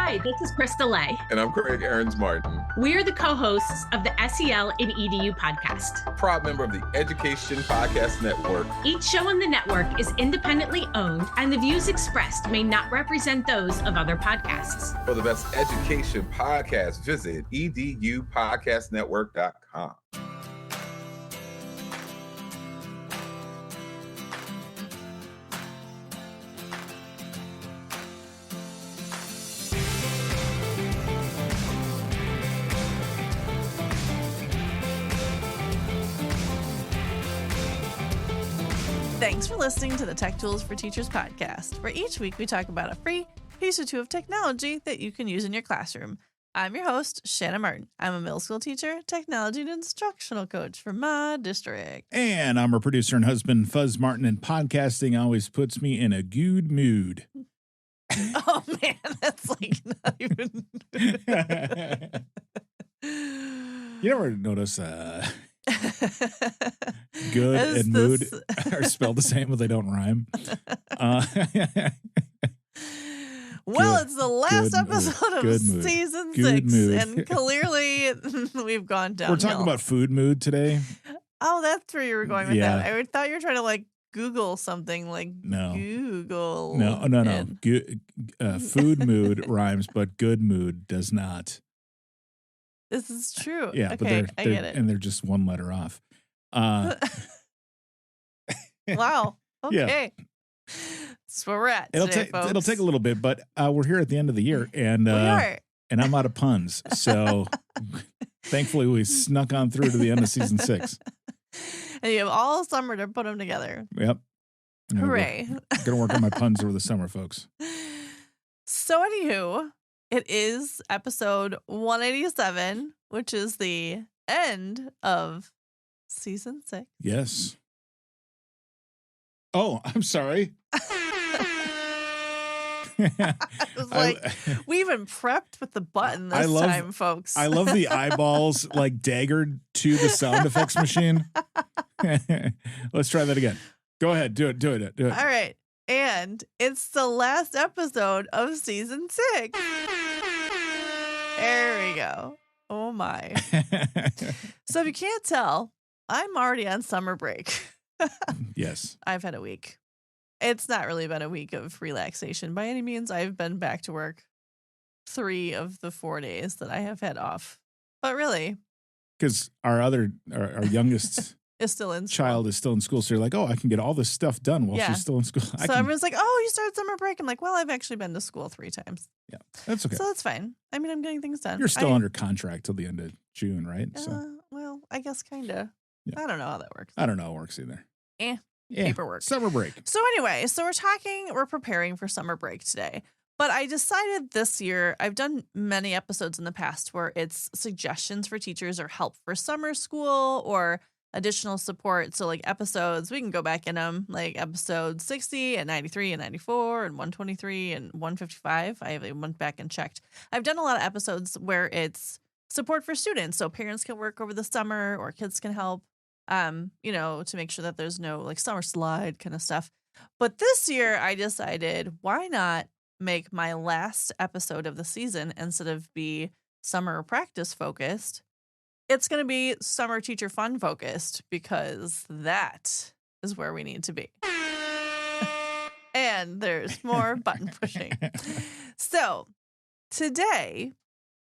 Hi, this is Krista Lay. And I'm Craig Aarons Martin. We're the co-hosts of the SEL in EDU podcast. Proud member of the Education Podcast Network. Each show on the network is independently owned, and the views expressed may not represent those of other podcasts. For the best education podcast, visit edupodcastnetwork.com. Thanks for listening to the Tech Tools for Teachers podcast, where each week we talk about a free piece or two of technology that you can use in your classroom. I'm your host, Shanna Martin. I'm a middle school teacher, technology and instructional coach for my district. And I'm a producer and husband, Fuzz Martin, and podcasting always puts me in a good mood. Oh, man, that's like not even... You ever notice good and mood are spelled the same, but they don't rhyme? Well, it's the last episode of season 6, and clearly we've gone down. We're talking about food mood today. Oh, that's where you were going with that. I thought you were trying to like Google something like Google. No. Food mood rhymes, but good mood does not. This is true. Yeah, okay, but I get it. And they're just one letter off. Wow. Okay. Yeah. That's where we're at today, folks. It'll take a little bit, but we're here at the end of the year, and and I'm out of puns. So thankfully, we snuck on through to the end of season 6. And you have all summer to put them together. Yep. Hooray. Gonna work on my puns over the summer, folks. So anywho, it is episode 187, which is the end of season 6. Yes. Oh, I'm sorry. I was like, we even prepped with the button this time, folks. I love the eyeballs like daggered to the sound effects machine. Let's try that again. Go ahead. Do it. All right. And it's the last episode of season 6. There we go. Oh, my. So if you can't tell, I'm already on summer break. Yes. I've had a week. It's not really been a week of relaxation by any means. I've been back to work 3 of the 4 days that I have had off. But really. Because our youngest is still in school. Child is still in school. So you're like, oh, I can get all this stuff done while she's still in school. So everyone's like, oh, you started summer break. I'm like, well, I've actually been to school 3 times. Yeah, that's okay. So that's fine. I mean, I'm getting things done. You're still under contract till the end of June, right? Well, I guess kind of. Yeah. I don't know how that works. I don't know how it works either. Paperwork. Summer break. So anyway, we're preparing for summer break today. But I decided this year, I've done many episodes in the past where it's suggestions for teachers or help for summer school or additional support. So like episodes, we can go back in them, like episode 60 and 93 and 94 and 123 and 155. I went back and checked. I've done a lot of episodes where it's support for students. So parents can work over the summer or kids can help. To make sure that there's no like summer slide kind of stuff. But this year I decided, why not make my last episode of the season, instead of be summer practice focused, it's going to be summer teacher fun focused, because that is where we need to be. And there's more button pushing. So today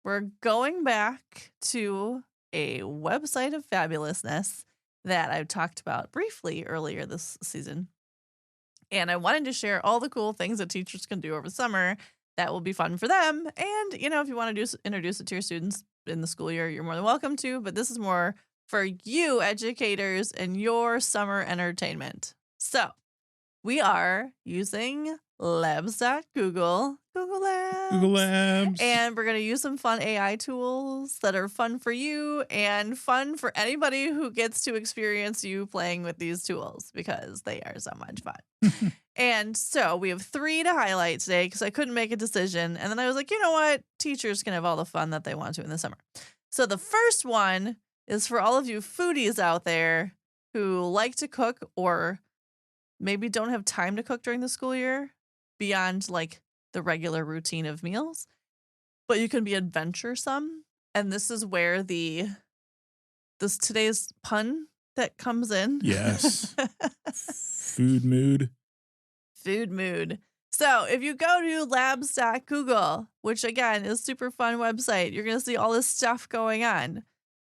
we're going back to a website of fabulousness that I've talked about briefly earlier this season. And I wanted to share all the cool things that teachers can do over the summer that will be fun for them. And, if you want to introduce it to your students in the school year, you're more than welcome to. But this is more for you educators and your summer entertainment. So we are using Labs.Google, Google Labs. And we're going to use some fun AI tools that are fun for you and fun for anybody who gets to experience you playing with these tools, because they are so much fun. And so we have 3 to highlight today because I couldn't make a decision. And then I was like, you know what? Teachers can have all the fun that they want to in the summer. So the first one is for all of you foodies out there who like to cook or maybe don't have time to cook during the school year beyond like the regular routine of meals. but you can be adventuresome. And this is where this today's pun that comes in. Yes. Food mood. Food mood. So if you go to Labs.Google, which again is a super fun website, you're going to see all this stuff going on.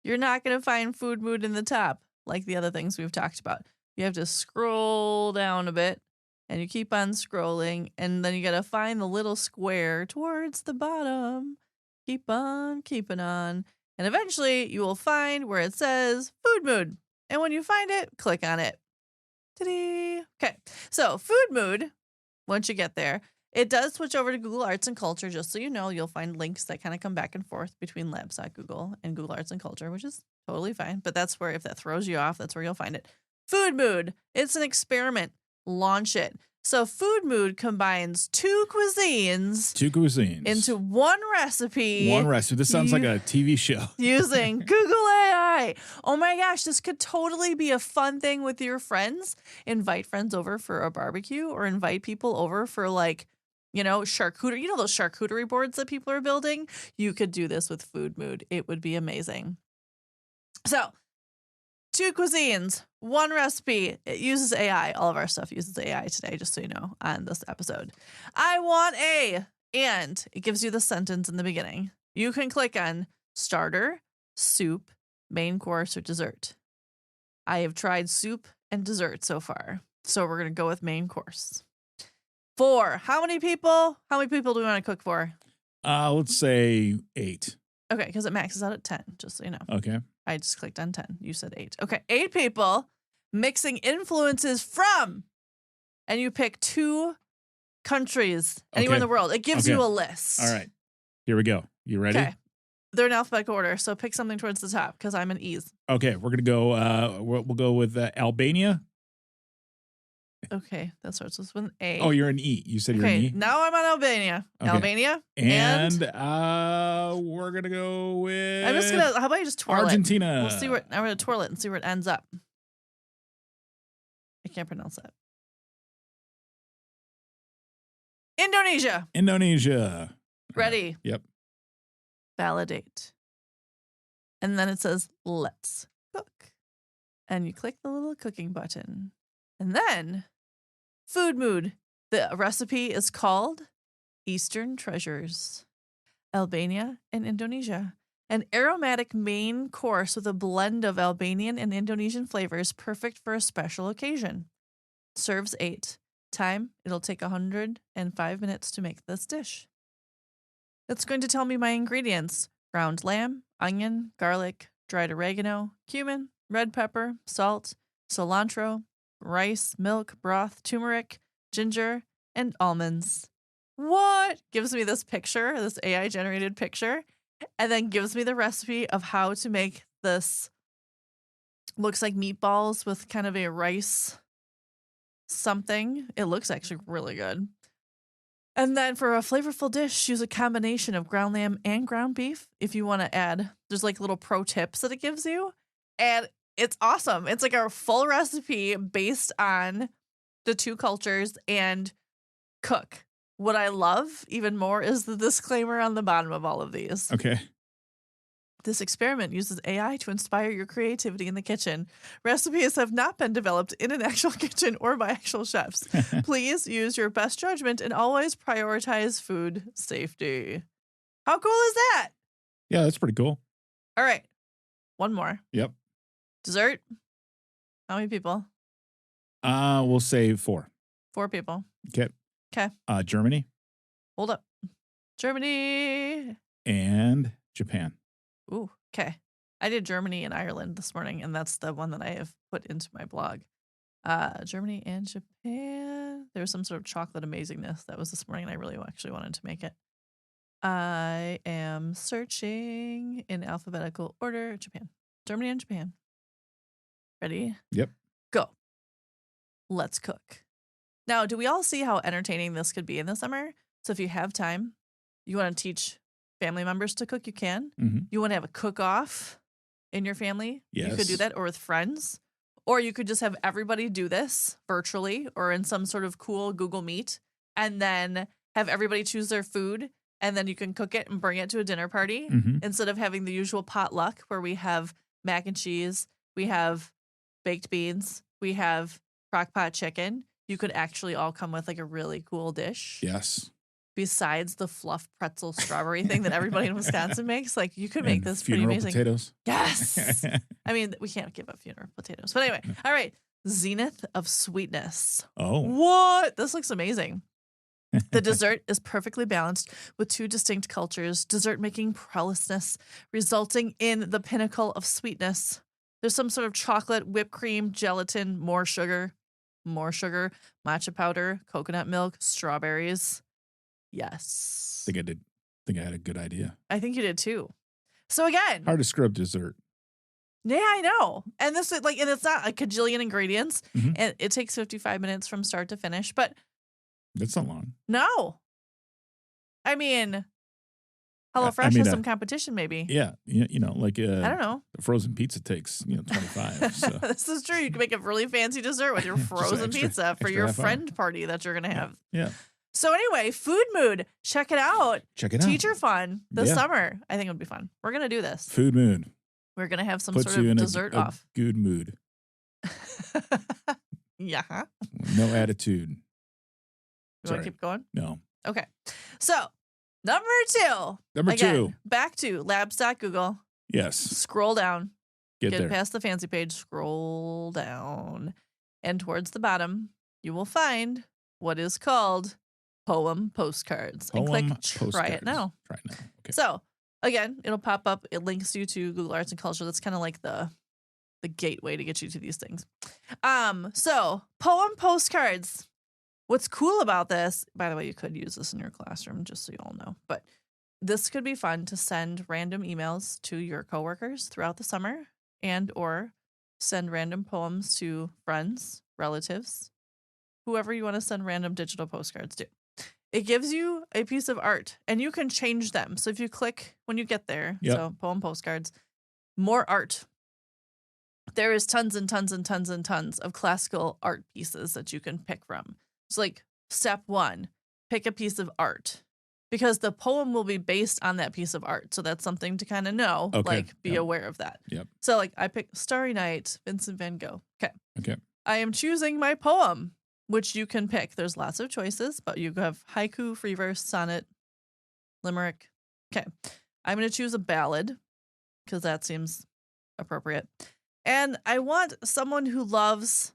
You're not going to find food mood in the top like the other things we've talked about. You have to scroll down a bit and you keep on scrolling and then you got to find the little square towards the bottom. Keep on keeping on. And eventually you will find where it says food mood. And when you find it, click on it. Ta-da! Okay. So food mood. Once you get there, it does switch over to Google Arts and Culture. Just so you know, you'll find links that kind of come back and forth between Labs.Google and Google Arts and Culture, which is totally fine. But that's where, if that throws you off, that's where you'll find it. Food mood. It's an experiment. Launch it. So food mood combines two cuisines into one recipe. This sounds like a TV show. Using Google AI. Oh my gosh, this could totally be a fun thing with your friends. Invite friends over for a barbecue or invite people over for charcuterie. You know those charcuterie boards that people are building? You could do this with food mood. It would be amazing. So, two cuisines, one recipe. It uses AI. All of our stuff uses AI today, just so you know, on this episode. I want and it gives you the sentence in the beginning. You can click on starter, soup, main course, or dessert. I have tried soup and dessert so far, so we're going to go with main course. 4. How many people? How many people do we want to cook for? Let's say 8. Okay, because it maxes out at 10, just so you know. Okay. I just clicked on 10. You said 8. Okay, 8 people mixing influences from, and you pick 2 countries anywhere in the world. It gives you a list. All right. Here we go. You ready? Okay. They're in alphabetical order, so pick something towards the top because I'm an E's. Okay, we're gonna go. We'll go with Albania. Okay, that starts with an A. Oh, you're an E. You said you're an E. Now I'm on Albania. Okay. Albania. And we're gonna go with. I'm just gonna. How about you just twirl Argentina. it? We'll see where. I'm gonna twirl it and see where it ends up. I can't pronounce that. Indonesia. Ready? Yep. Validate. And then it says, let's cook. And you click the little cooking button. And then, food mood. The recipe is called Eastern Treasures. Albania and Indonesia. An aromatic main course with a blend of Albanian and Indonesian flavors, perfect for a special occasion. Serves 8. Time, it'll take 105 minutes to make this dish. It's going to tell me my ingredients: ground lamb, onion, garlic, dried oregano, cumin, red pepper, salt, cilantro, rice, milk, broth, turmeric, ginger, and almonds. What? Gives me this picture, this AI generated picture, and then gives me the recipe of how to make this. Looks like meatballs with kind of a rice something. It looks actually really good. And then for a flavorful dish, use a combination of ground lamb and ground beef. If you want to add, there's like little pro tips that it gives you. And it's awesome. It's like a full recipe based on the 2 cultures and cook. What I love even more is the disclaimer on the bottom of all of these. Okay. This experiment uses AI to inspire your creativity in the kitchen. Recipes have not been developed in an actual kitchen or by actual chefs. Please use your best judgment and always prioritize food safety. How cool is that? Yeah, that's pretty cool. All right. One more. Yep. Dessert. How many people? We'll say 4. 4 people. Okay. Germany. Hold up. Germany. And Japan. Ooh, okay. I did Germany and Ireland this morning, and that's the one that I have put into my blog. Germany and Japan. There was some sort of chocolate amazingness that was this morning, and I really actually wanted to make it. I am searching in alphabetical order. Japan. Germany and Japan. Ready? Yep. Go. Let's cook. Now, do we all see how entertaining this could be in the summer? So if you have time, you want to teach family members to cook, you can. Mm-hmm. You want to have a cook-off in your family? Yes. You could do that, or with friends. Or you could just have everybody do this virtually or in some sort of cool Google Meet, and then have everybody choose their food and then you can cook it and bring it to a dinner party instead of having the usual potluck where we have mac and cheese, we have baked beans, we have crock pot chicken. You could actually all come with like a really cool dish. Yes. Besides the fluff pretzel strawberry thing that everybody in Wisconsin makes, like you could make And this pretty funeral amazing. potatoes. Yes. I mean, we can't give up funeral potatoes. But anyway, all right. Zenith of sweetness. Oh. What? This looks amazing. The dessert is perfectly balanced with 2 distinct cultures, dessert making prowessness, resulting in the pinnacle of sweetness. There's some sort of chocolate, whipped cream, gelatin, more sugar, matcha powder, coconut milk, strawberries. Yes. I think I had a good idea. I think you did too. So again, Hard to screw up dessert. yeah, I know. And this is like, and it's not a cajillion ingredients, Mhm. and it takes 55 minutes from start to finish. But That's not long. no, I mean, HelloFresh has some competition, maybe. Yeah. You know, like I don't know. a frozen pizza takes 25. So This is true. You can make a really fancy dessert with your Just frozen extra- pizza for extra your half hour. friend party that you're gonna have. yeah, So anyway, Food Mood, check it out. check it out. Teacher fun this Yeah. summer. I think it would be fun. We're gonna do this. Food mood We're gonna have some puts sort you of in dessert a off. good mood, Yeah. no attitude. You want Sorry. to keep going? No. Okay. So, number 2. Number Again, 2. back to Labs.Google. Yes. Scroll down. Get Get there. past the fancy page. Scroll down. And towards the bottom, you will find what is called Poem Postcards. And click Try it now. Try it now. Okay. So, again, it'll pop up. It links you to Google Arts and Culture. That's kind of like the gateway to get you to these things. So Poem Postcards. What's cool about this, by the way, you could use this in your classroom, just so you all know, but this could be fun to send random emails to your coworkers throughout the summer and or send random poems to friends, relatives, whoever you want to send random digital postcards to. It gives you a piece of art and you can change them. So if you click when you get there, Yep. so poem postcards, more art. There is tons and tons and tons and tons of classical art pieces that you can pick from. It's like step 1, pick a piece of art because the poem will be based on that piece of art. So that's something to kind of know, Okay. like be Yep. aware of that. Yep. So like I picked Starry Night, Vincent van Gogh. Okay. Okay. I am choosing my poem, which you can pick. There's lots of choices, but you have haiku, free verse, sonnet, limerick. Okay. I'm going to choose a ballad because that seems appropriate. And I want someone who loves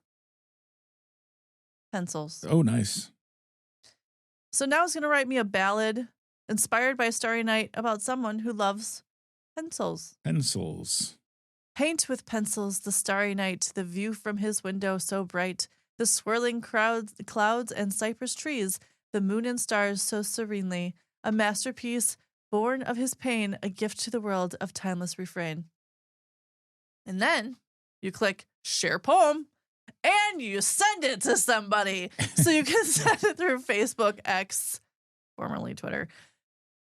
pencils. Oh, nice. So now it's going to write me a ballad inspired by Starry Night about someone who loves pencils. Pencils. Paint with pencils the starry night, the view from his window so bright, the swirling clouds and cypress trees, the moon and stars so serenely, a masterpiece born of his pain, a gift to the world of timeless refrain. And then you click share poem and you send it to somebody. So you can send it through Facebook, X, formerly Twitter,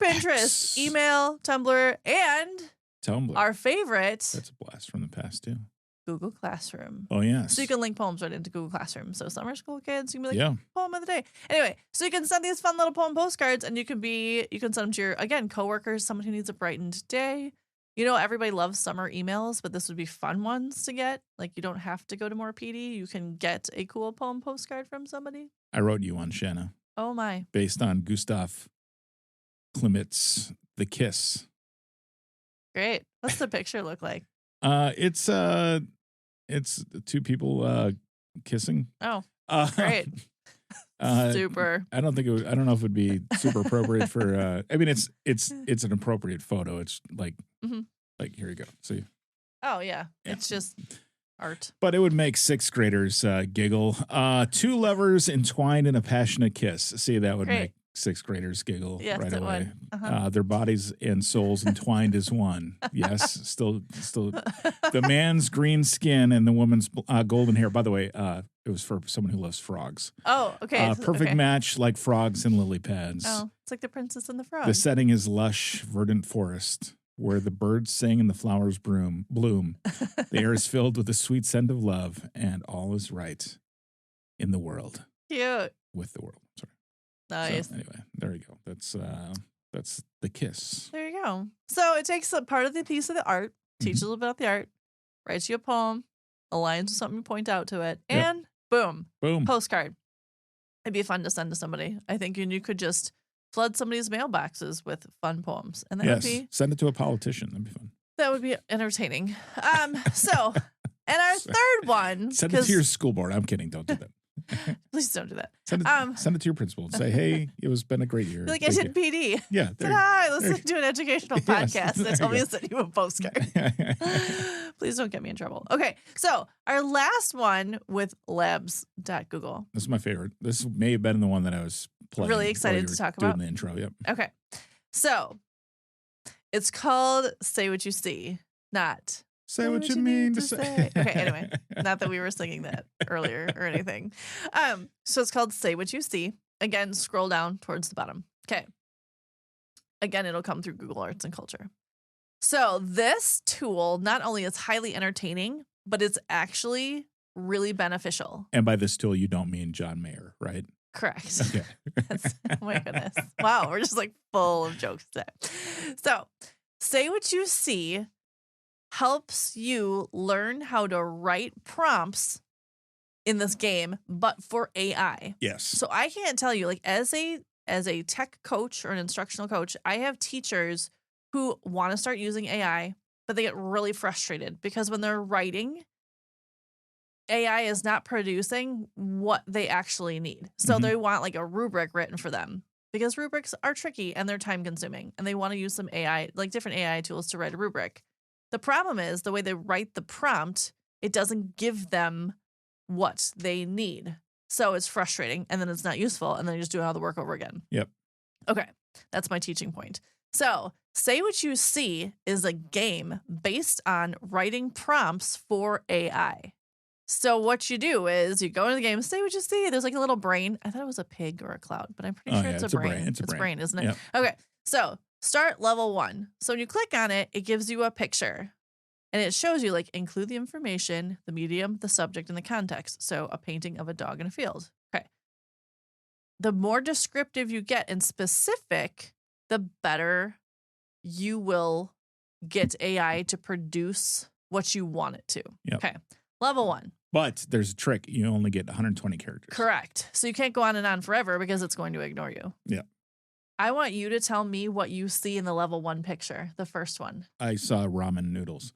Pinterest, X. email, Tumblr, and Tumblr. our favorite, That's a blast from the past, too. Google Classroom. Oh, yes. So you can link poems right into Google Classroom. So summer school kids, you can be like, Yeah. poem of the day. Anyway, so you can send these fun little poem postcards and you can send them to your, again, coworkers, someone who needs a brightened day. You know, everybody loves summer emails, but this would be fun ones to get. Like you don't have to go to more PD. You can get a cool poem postcard from somebody. I wrote you one, Shanna, Oh my. based on Gustav Klimt's The Kiss. Great. What's the picture look like? It's two people kissing. Oh, Uh, great. Super. I don't know if it would be super appropriate for. I mean, it's an appropriate photo. It's like Mhm. like here you go. See, Oh yeah. Yeah. It's just art. but it would make sixth graders giggle. Two lovers entwined in a passionate kiss. See, that would Great. make sixth graders giggle Yes, right it away. would. Uh-huh. Their bodies and souls entwined as one. Yes, still the man's green skin and the woman's golden hair. By the way, it was for someone who loves frogs. Oh, okay. Perfect Okay. match like frogs and lily pads. Oh, it's like the Princess and the Frog. The setting is lush, verdant forest where the birds sing and the flowers bloom. The air is filled with the sweet scent of love, and all is right in the world. Cute. With the world. Sorry. Nice. So, anyway, there you go. That's That's the kiss. There you go. So it takes a part of the piece of the art, teaches a little bit about the art, writes you a poem, aligns with something you point out to it, Yep. and boom, Boom. postcard. It'd be fun to send to somebody. I think you could just flood somebody's mailboxes with fun poems, and Send it to a politician. That'd be fun. that would be entertaining. So, and our third one, Send it to your school board. I'm kidding. Don't do that. please don't do that. Send it to your principal and say, hey, it was been a great year. Like I did PD. Yeah. I listened to an educational podcast. They there told me you to send you a postcard. Please don't get me in trouble. Okay, so our last one with Labs.Google. This is my favorite. This may have been the one that I was playing. Really excited to talk about. Doing the intro. Yep. Okay, so it's called Say What You See, not Say what you mean to say. Okay, anyway, not that we were singing that earlier or anything. So it's called Say What You See. Again, scroll down towards the bottom. Okay. Again, it'll come through Google Arts and Culture. So this tool not only is highly entertaining, but it's actually really beneficial. And by this tool, you don't mean John Mayer, right? Correct. Okay. Oh my goodness. Wow, we're just like full of jokes today. So Say What You See helps you learn how to write prompts in this game, but for AI. Yes. So I can't tell you, like, as a tech coach or an instructional coach, I have teachers who want to start using AI, but they get really frustrated because when they're writing, AI is not producing what they actually need. So they want like a rubric written for them because rubrics are tricky and they're time consuming and they want to use some AI, like different AI tools to write a rubric. The problem is the way they write the prompt, it doesn't give them what they need. So it's frustrating and then it's not useful and then you're just doing all the work over again. Yep. Okay. That's my teaching point. So Say What You See is a game based on writing prompts for AI. So what you do is you go into the game, say what you see. There's like a little brain. I thought it was a pig or a cloud, but I'm pretty sure it's a brain. It's a brain, isn't it? Yep. Okay. So start level 1. So when you click on it, it gives you a picture. And it shows you, like, include the information, the medium, the subject, and the context. So a painting of a dog in a field. Okay. The more descriptive you get and specific, the better you will get AI to produce what you want it to. Yep. Okay. Level 1. But there's a trick. You only get 120 characters. Correct. So you can't go on and on forever because it's going to ignore you. Yeah. I want you to tell me what you see in the level 1 picture, the first one. I saw ramen noodles.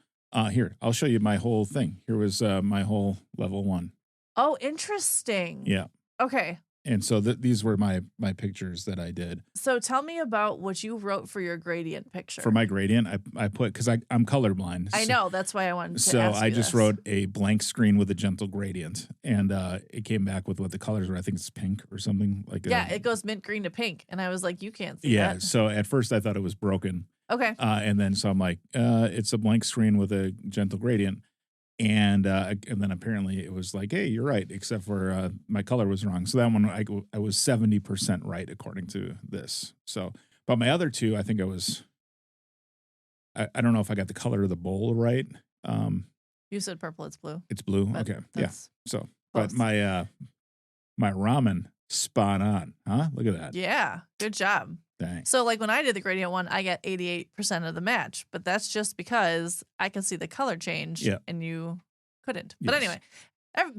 Here, I'll show you my whole thing. Here was my whole level 1. Oh, interesting. Yeah. Okay. And so these were my pictures that I did. So tell me about what you wrote for your gradient picture. For my gradient, I put, because I'm colorblind. I know. That's why I wanted to So ask I you just this. wrote a blank screen with a gentle gradient. And it came back with what the colors were. I think it's pink or something like that. Yeah, it goes mint green to pink. And I was like, you can't see Yeah. that. So at first I thought it was broken. Okay. And then so I'm like, it's a blank screen with a gentle gradient. And then apparently it was like, hey, you're right, except for my color was wrong. So that one I was 70% right according to this. So, but my other two, I think I was, I don't know if I got the color of the bowl right. You said purple, it's blue. It's blue. But Okay, yeah. that's So, close. but my ramen spot on, huh? Look at that. Yeah, good job. Dang. So like when I did the gradient one, I got 88% of the match, but that's just because I can see the color change Yeah. and you couldn't. But Yes. anyway,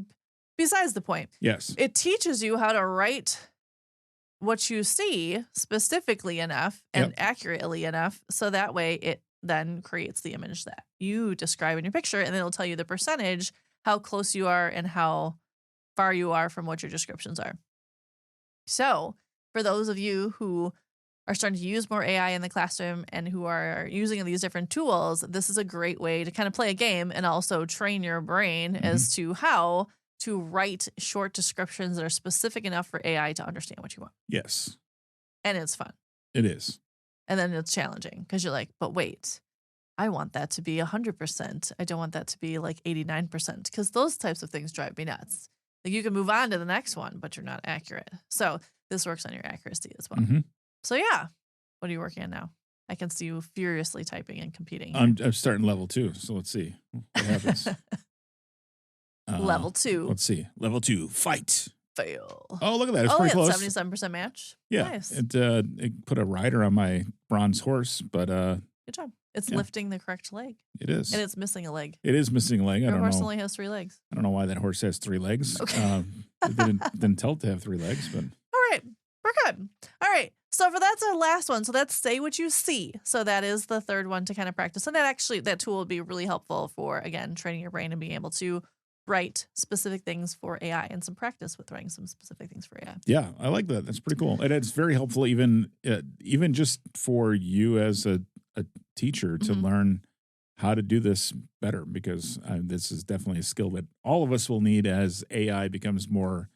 besides the point, Yes. it teaches you how to write what you see specifically enough and Yep. accurately enough so that way it then creates the image that you describe in your picture, and then it'll tell you the percentage, how close you are and how far you are from what your descriptions are. So for those of you who are starting to use more AI in the classroom and who are using these different tools, this is a great way to kind of play a game and also train your brain as to how to write short descriptions that are specific enough for AI to understand what you want. Yes, And it's fun. it is. And then it's challenging because you're like, but wait, I want that to be 100%. I don't want that to be like 89% because those types of things drive me nuts. Like you can move on to the next one, but you're not accurate. So this works on your accuracy as well. Mm-hmm. So yeah, what are you working on now? I can see you furiously typing and competing. I'm starting level 2, so let's see what happens. Level 2. Let's see. Level 2, fight. fail. Oh, look at that. It's Oh, pretty yeah, close. 77% match. Yeah. Nice. It put a rider on my bronze horse, but Good job. It's yeah. lifting the correct leg. It is. And it's missing a leg. It is missing a leg. I Your don't horse know. only has 3 legs. I don't know why that horse has 3 legs. Okay. It didn't tell it to have 3 legs, but All right. We're good. All right. So that's our last one. So that's say what you see. So that is the third one to kind of practice. And that tool will be really helpful for, again, training your brain and being able to write specific things for AI and some practice with writing some specific things for AI. yeah, I like that. That's pretty cool. And it's very helpful even just for you as a teacher to learn how to do this better, because this is definitely a skill that all of us will need as AI becomes more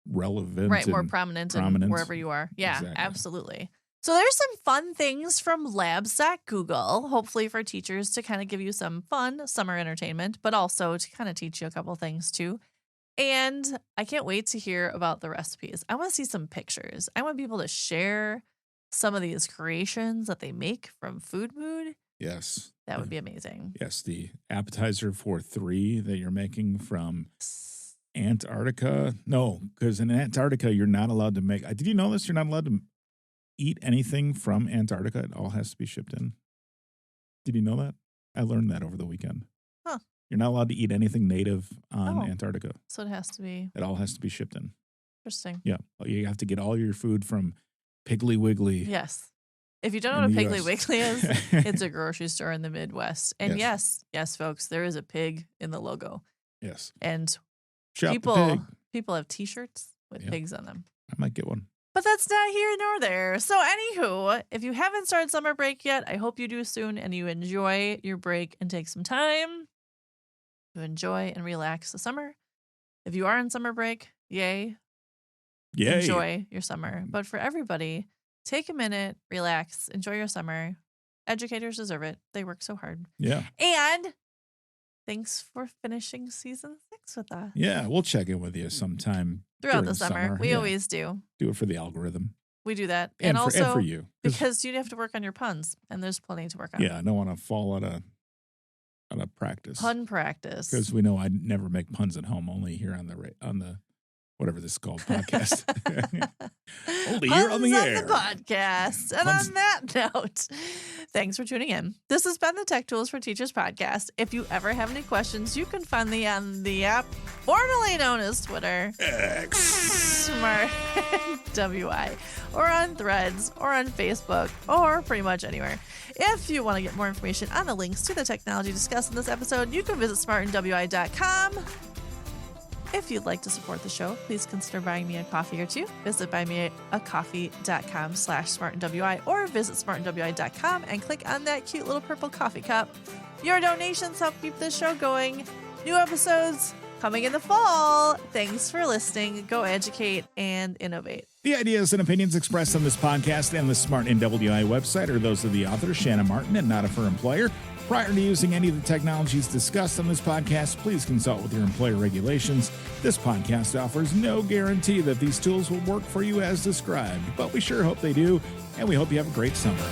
relevant. Right, more prominent wherever you are. Yeah, Exactly. absolutely. So there's some fun things from Labs.Google, hopefully for teachers to kind of give you some fun summer entertainment, but also to kind of teach you a couple things too. And I can't wait to hear about the recipes. I want to see some pictures. I want people to share some of these creations that they make from Food Mood. Yes. That would be amazing. Yes, the appetizer for 3 that you're making from Antarctica. No, because in Antarctica, you're not allowed to make. Did you know this? You're not allowed to eat anything from Antarctica. It all has to be shipped in. Did you know that? I learned that over the weekend. Huh. You're not allowed to eat anything native on Antarctica. So it has to be. It all has to be shipped in. Interesting. Yeah. You have to get all your food from Piggly Wiggly. Yes. If you don't know what a in the Piggly US. Wiggly is, it's a grocery store in the Midwest. And yes, folks, there is a pig in the logo. Yes. And Shop the pig. people have T-shirts with pigs on them. I might get one. But that's not here nor there. So anywho, if you haven't started summer break yet, I hope you do soon and you enjoy your break and take some time to enjoy and relax the summer. If you are on summer break, yay. Enjoy your summer. But for everybody, take a minute, relax, enjoy your summer. Educators deserve it. They work so hard. Yeah. And thanks for finishing season 6 with us. Yeah, we'll check in with you sometime Throughout during the summer. We always do. Do it for the algorithm. We do that. And also for you. because you have to work on your puns, and there's plenty to work on. Yeah, I don't want to fall out of practice. Pun practice. Because we know I never make puns at home, only here on the whatever this is called, podcast. Only here on the air. On the podcast. And Puns. on that note, thanks for tuning in. This has been the Tech Tools for Teachers podcast. If you ever have any questions, you can find me on the app formerly known as Twitter, X. Smart WI, or on Threads, or on Facebook, or pretty much anywhere. If you want to get more information on the links to the technology discussed in this episode, you can visit smartandwi.com. If you'd like to support the show, please consider buying me a coffee or two. Visit buymeacoffee.com/smartandwi or visit smartandwi.com and click on that cute little purple coffee cup. Your donations help keep this show going. New episodes coming in the fall. Thanks for listening. Go educate and innovate. The ideas and opinions expressed on this podcast and the Smart NWI website are those of the author, Shanna Martin, and not of her employer. Prior to using any of the technologies discussed on this podcast, please consult with your employer regulations. This podcast offers no guarantee that these tools will work for you as described, but we sure hope they do, and we hope you have a great summer.